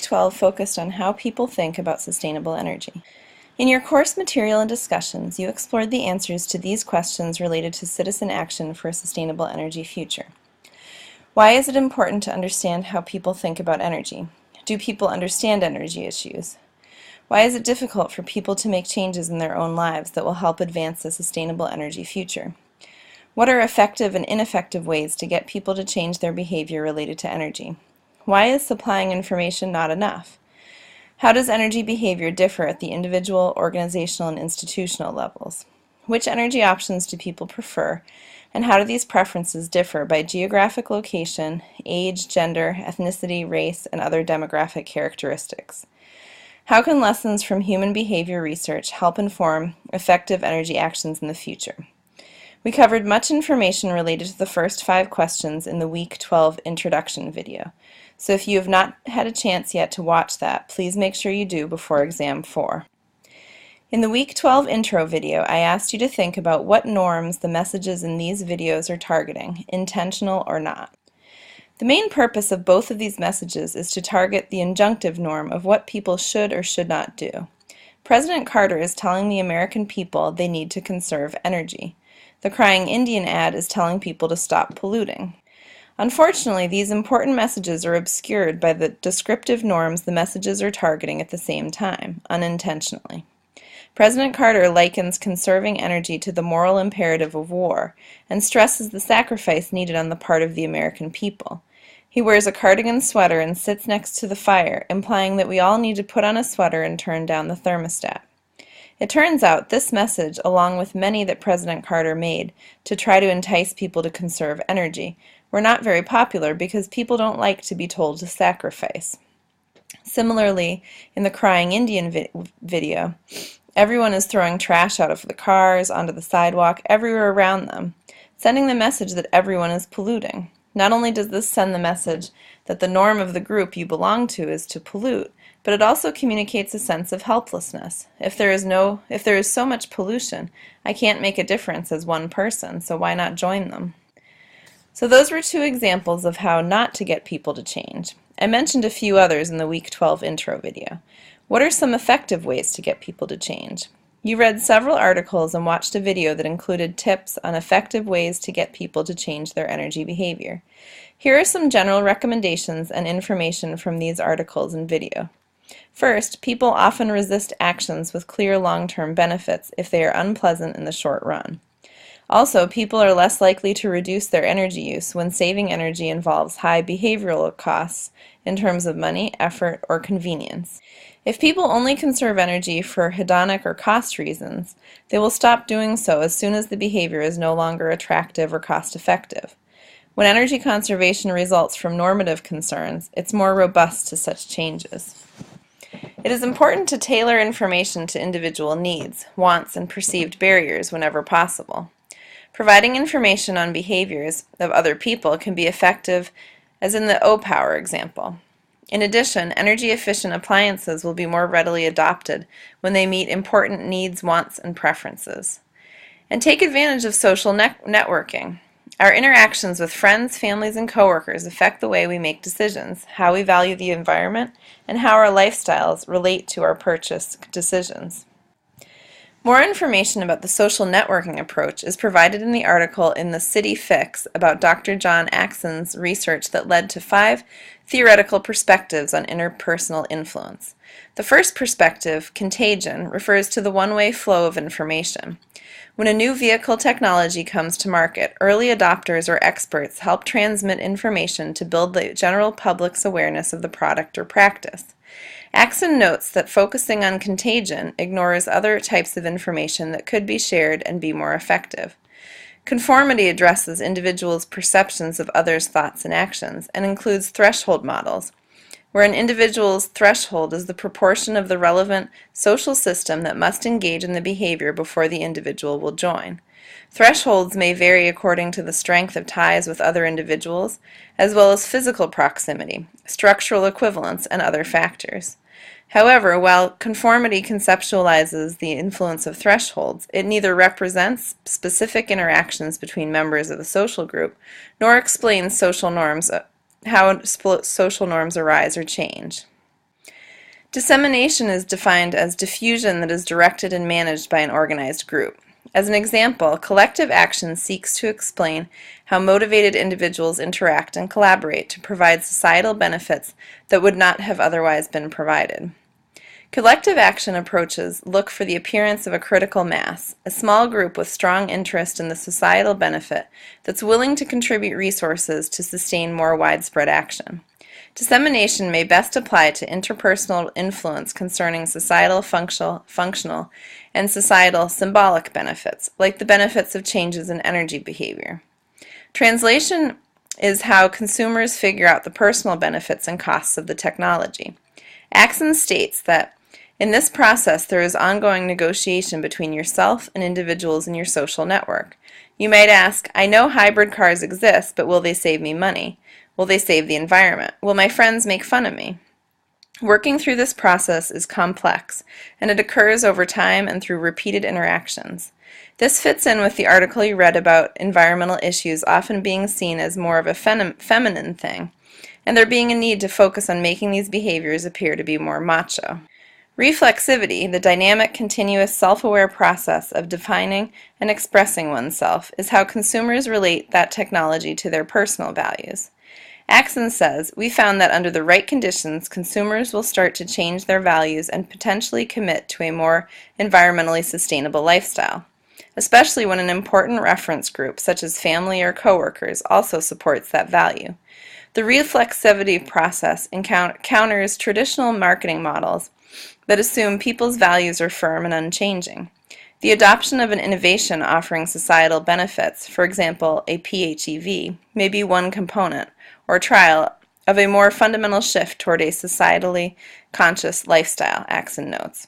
12 focused on how people think about sustainable energy. In your course material and discussions, you explored the answers to these questions related to citizen action for a sustainable energy future. Why is it important to understand how people think about energy? Do people understand energy issues? Why is it difficult for people to make changes in their own lives that will help advance a sustainable energy future? What are effective and ineffective ways to get people to change their behavior related to energy? Why is supplying information not enough? How does energy behavior differ at the individual, organizational, and institutional levels? Which energy options do people prefer, and how do these preferences differ by geographic location, age, gender, ethnicity, race, and other demographic characteristics? How can lessons from human behavior research help inform effective energy actions in the future? We covered much information related to the first 5 questions in the Week 12 introduction video, so if you have not had a chance yet to watch that, please make sure you do before Exam 4. In the Week 12 intro video, I asked you to think about what norms the messages in these videos are targeting, intentional or not. The main purpose of both of these messages is to target the injunctive norm of what people should or should not do. President Carter is telling the American people they need to conserve energy. The Crying Indian ad is telling people to stop polluting. Unfortunately, these important messages are obscured by the descriptive norms the messages are targeting at the same time, unintentionally. President Carter likens conserving energy to the moral imperative of war and stresses the sacrifice needed on the part of the American people. He wears a cardigan sweater and sits next to the fire, implying that we all need to put on a sweater and turn down the thermostat. It turns out this message, along with many that President Carter made to try to entice people to conserve energy, were not very popular because people don't like to be told to sacrifice. Similarly, in the Crying Indian video, everyone is throwing trash out of the cars, onto the sidewalk, everywhere around them, sending the message that everyone is polluting. Not only does this send the message that the norm of the group you belong to is to pollute, but it also communicates a sense of helplessness. If there is so much pollution, I can't make a difference as one person, so why not join them? So those were 2 examples of how not to get people to change. I mentioned a few others in the Week 12 intro video. What are some effective ways to get people to change? You read several articles and watched a video that included tips on effective ways to get people to change their energy behavior. Here are some general recommendations and information from these articles and video. First, people often resist actions with clear long-term benefits if they are unpleasant in the short run. Also, people are less likely to reduce their energy use when saving energy involves high behavioral costs in terms of money, effort, or convenience. If people only conserve energy for hedonic or cost reasons, they will stop doing so as soon as the behavior is no longer attractive or cost-effective. When energy conservation results from normative concerns, it's more robust to such changes. It is important to tailor information to individual needs, wants, and perceived barriers whenever possible. Providing information on behaviors of other people can be effective, as in the O-Power example. In addition, energy-efficient appliances will be more readily adopted when they meet important needs, wants, and preferences. And take advantage of social networking. Our interactions with friends, families, and coworkers affect the way we make decisions, how we value the environment, and how our lifestyles relate to our purchase decisions. More information about the social networking approach is provided in the article in the City Fix about Dr. John Axon's research that led to 5 theoretical perspectives on interpersonal influence. The first perspective, contagion, refers to the one-way flow of information. When a new vehicle technology comes to market, early adopters or experts help transmit information to build the general public's awareness of the product or practice. Axon notes that focusing on contagion ignores other types of information that could be shared and be more effective. Conformity addresses individuals' perceptions of others' thoughts and actions and includes threshold models, where an individual's threshold is the proportion of the relevant social system that must engage in the behavior before the individual will join. Thresholds may vary according to the strength of ties with other individuals, as well as physical proximity, structural equivalence, and other factors. However, while conformity conceptualizes the influence of thresholds, it neither represents specific interactions between members of a social group, nor explains social norms, how social norms arise or change. Dissemination is defined as diffusion that is directed and managed by an organized group. As an example, collective action seeks to explain how motivated individuals interact and collaborate to provide societal benefits that would not have otherwise been provided. Collective action approaches look for the appearance of a critical mass, a small group with strong interest in the societal benefit that's willing to contribute resources to sustain more widespread action. Dissemination may best apply to interpersonal influence concerning societal functional and societal symbolic benefits, like the benefits of changes in energy behavior. Translation is how consumers figure out the personal benefits and costs of the technology. Axon states that in this process, there is ongoing negotiation between yourself and individuals in your social network. You might ask, I know hybrid cars exist, but will they save me money? Will they save the environment? Will my friends make fun of me? Working through this process is complex, and it occurs over time and through repeated interactions. This fits in with the article you read about environmental issues often being seen as more of a feminine thing, and there being a need to focus on making these behaviors appear to be more macho. Reflexivity, the dynamic, continuous, self-aware process of defining and expressing oneself, is how consumers relate that technology to their personal values. Axon says, we found that under the right conditions, consumers will start to change their values and potentially commit to a more environmentally sustainable lifestyle, especially when an important reference group, such as family or coworkers, also supports that value. The reflexivity process counters traditional marketing models that assume people's values are firm and unchanging. The adoption of an innovation offering societal benefits, for example, a PHEV, may be one component or trial of a more fundamental shift toward a societally conscious lifestyle, Axon notes.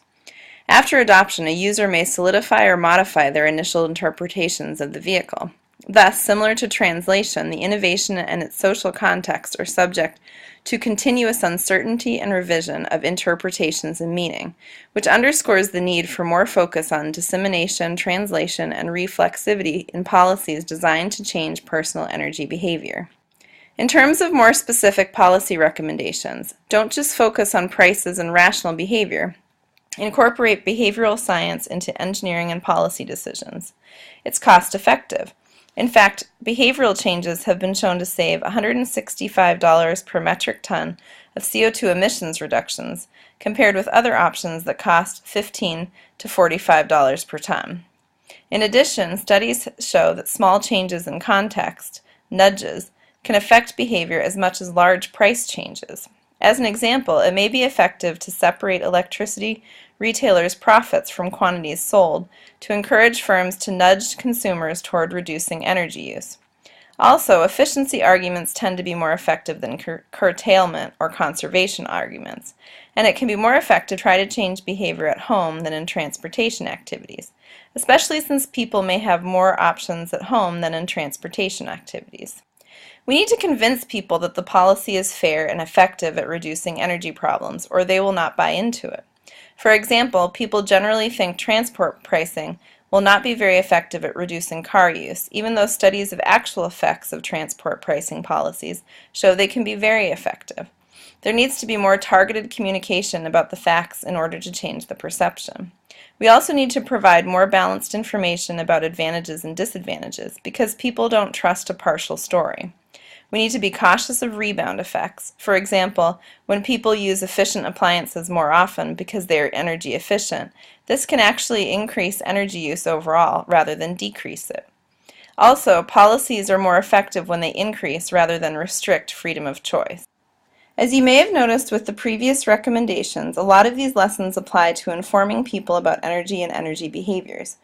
After adoption, a user may solidify or modify their initial interpretations of the vehicle. Thus, similar to translation, the innovation and its social context are subject to continuous uncertainty and revision of interpretations and meaning, which underscores the need for more focus on dissemination, translation, and reflexivity in policies designed to change personal energy behavior. In terms of more specific policy recommendations, don't just focus on prices and rational behavior. Incorporate behavioral science into engineering and policy decisions. It's cost effective. In fact, behavioral changes have been shown to save $165 per metric ton of CO2 emissions reductions, compared with other options that cost $15 to $45 per ton. In addition, studies show that small changes in context, nudges, can affect behavior as much as large price changes. As an example, it may be effective to separate electricity retailers' profits from quantities sold to encourage firms to nudge consumers toward reducing energy use. Also, efficiency arguments tend to be more effective than curtailment or conservation arguments, and it can be more effective to try to change behavior at home than in transportation activities, especially since people may have more options at home than in transportation activities. We need to convince people that the policy is fair and effective at reducing energy problems, or they will not buy into it. For example, people generally think transport pricing will not be very effective at reducing car use, even though studies of actual effects of transport pricing policies show they can be very effective. There needs to be more targeted communication about the facts in order to change the perception. We also need to provide more balanced information about advantages and disadvantages, because people don't trust a partial story. We need to be cautious of rebound effects. For example, when people use efficient appliances more often because they are energy efficient, this can actually increase energy use overall rather than decrease it. Also, policies are more effective when they increase rather than restrict freedom of choice. As you may have noticed with the previous recommendations, a lot of these lessons apply to informing people about energy and energy behaviors.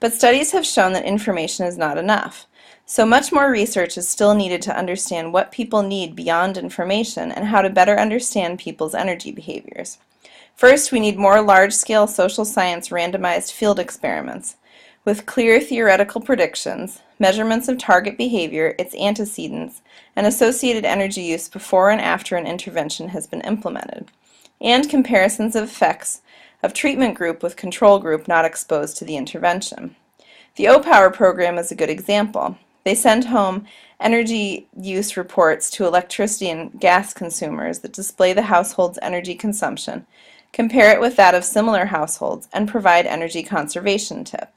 But studies have shown that information is not enough. So much more research is still needed to understand what people need beyond information and how to better understand people's energy behaviors. First, we need more large-scale social science randomized field experiments with clear theoretical predictions, measurements of target behavior, its antecedents, and associated energy use before and after an intervention has been implemented, and comparisons of effects of treatment group with control group not exposed to the intervention. The O-Power program is a good example. They sent home energy use reports to electricity and gas consumers that display the household's energy consumption, compare it with that of similar households, and provide energy conservation tips.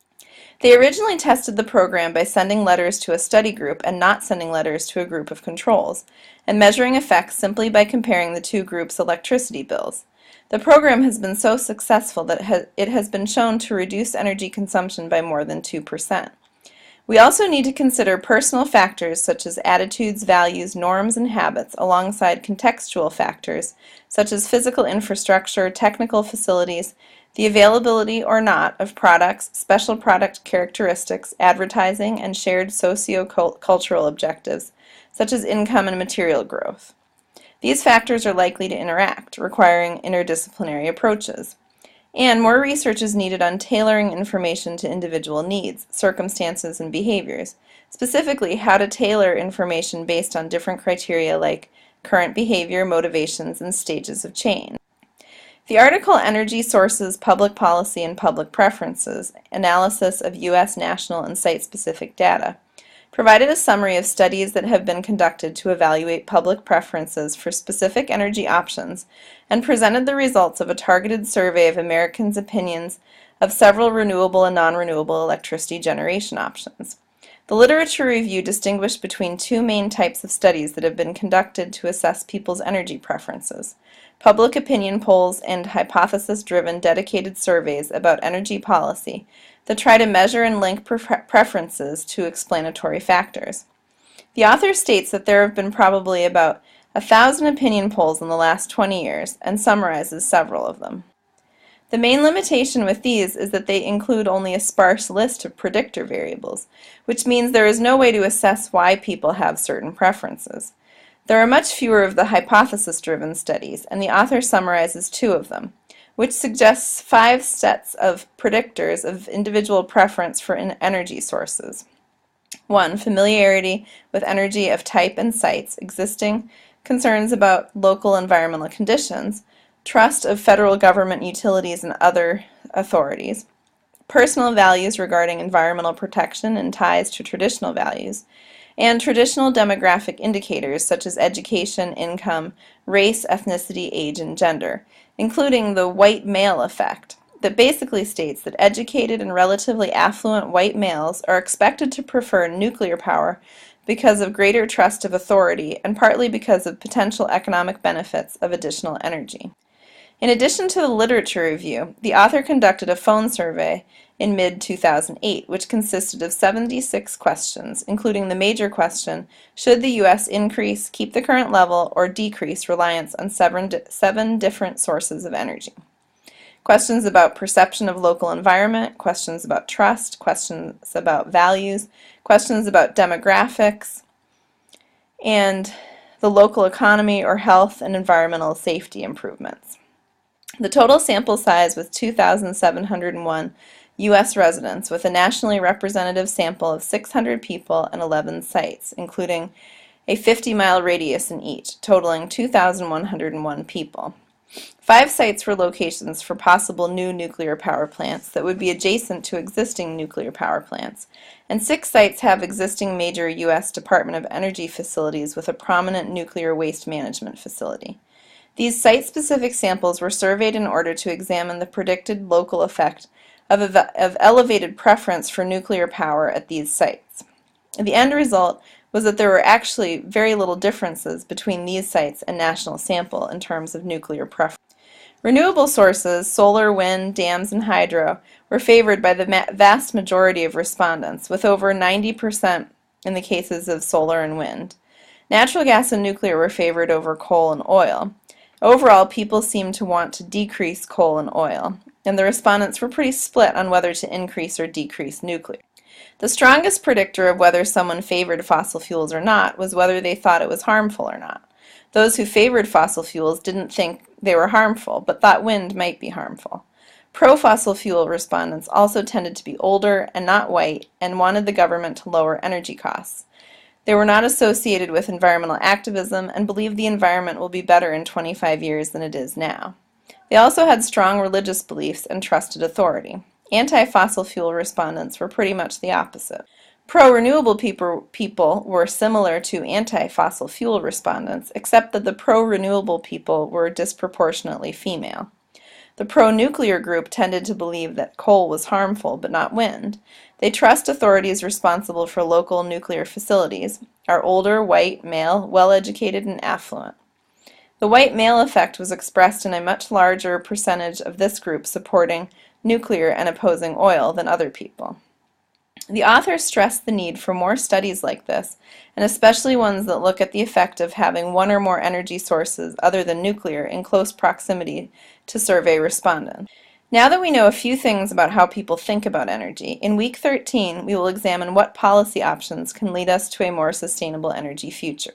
They originally tested the program by sending letters to a study group and not sending letters to a group of controls, and measuring effects simply by comparing the two groups' electricity bills. The program has been so successful that it has been shown to reduce energy consumption by more than 2%. We also need to consider personal factors such as attitudes, values, norms, and habits alongside contextual factors such as physical infrastructure, technical facilities, the availability or not of products, special product characteristics, advertising, and shared socio-cultural objectives such as income and material growth. These factors are likely to interact, requiring interdisciplinary approaches. And more research is needed on tailoring information to individual needs, circumstances, and behaviors, specifically how to tailor information based on different criteria like current behavior, motivations, and stages of change. The article Energy Sources, Public Policy, and Public Preferences, Analysis of U.S. National and Site-Specific Data, provided a summary of studies that have been conducted to evaluate public preferences for specific energy options and presented the results of a targeted survey of Americans' opinions of several renewable and non-renewable electricity generation options. The literature review distinguished between two main types of studies that have been conducted to assess people's energy preferences: public opinion polls and hypothesis-driven dedicated surveys about energy policy that try to measure and link preferences to explanatory factors. The author states that there have been probably about 1,000 opinion polls in the last 20 years and summarizes several of them. The main limitation with these is that they include only a sparse list of predictor variables, which means there is no way to assess why people have certain preferences. There are much fewer of the hypothesis-driven studies, and the author summarizes 2 of them, which suggests 5 sets of predictors of individual preference for energy sources. 1. Familiarity with energy of type and sites, existing concerns about local environmental conditions, trust of federal government utilities and other authorities, personal values regarding environmental protection and ties to traditional values, and traditional demographic indicators such as education, income, race, ethnicity, age, and gender, including the white male effect, that basically states that educated and relatively affluent white males are expected to prefer nuclear power because of greater trust of authority and partly because of potential economic benefits of additional energy. In addition to the literature review, the author conducted a phone survey in mid-2008, which consisted of 76 questions, including the major question, should the U.S. increase, keep the current level, or decrease reliance on 7 different sources of energy? Questions about perception of local environment, questions about trust, questions about values, questions about demographics, and the local economy or health and environmental safety improvements. The total sample size was 2,701 U.S. residents with a nationally representative sample of 600 people and 11 sites, including a 50-mile radius in each, totaling 2,101 people. 5 sites were locations for possible new nuclear power plants that would be adjacent to existing nuclear power plants, and 6 sites have existing major U.S. Department of Energy facilities with a prominent nuclear waste management facility. These site-specific samples were surveyed in order to examine the predicted local effect of elevated preference for nuclear power at these sites. The end result was that there were actually very little differences between these sites and national sample in terms of nuclear preference. Renewable sources, solar, wind, dams, and hydro, were favored by the vast majority of respondents, with over 90% in the cases of solar and wind. Natural gas and nuclear were favored over coal and oil. Overall, people seemed to want to decrease coal and oil, and the respondents were pretty split on whether to increase or decrease nuclear. The strongest predictor of whether someone favored fossil fuels or not was whether they thought it was harmful or not. Those who favored fossil fuels didn't think they were harmful, but thought wind might be harmful. Pro-fossil fuel respondents also tended to be older and not white and wanted the government to lower energy costs. They were not associated with environmental activism and believed the environment will be better in 25 years than it is now. They also had strong religious beliefs and trusted authority. Anti-fossil fuel respondents were pretty much the opposite. Pro-renewable people were similar to anti-fossil fuel respondents, except that the pro-renewable people were disproportionately female. The pro-nuclear group tended to believe that coal was harmful, but not wind. They trust authorities responsible for local nuclear facilities, are older, white, male, well-educated, and affluent. The white male effect was expressed in a much larger percentage of this group supporting nuclear and opposing oil than other people. The authors stress the need for more studies like this, and especially ones that look at the effect of having one or more energy sources other than nuclear in close proximity to survey respondents. Now that we know a few things about how people think about energy, in week 13 we will examine what policy options can lead us to a more sustainable energy future.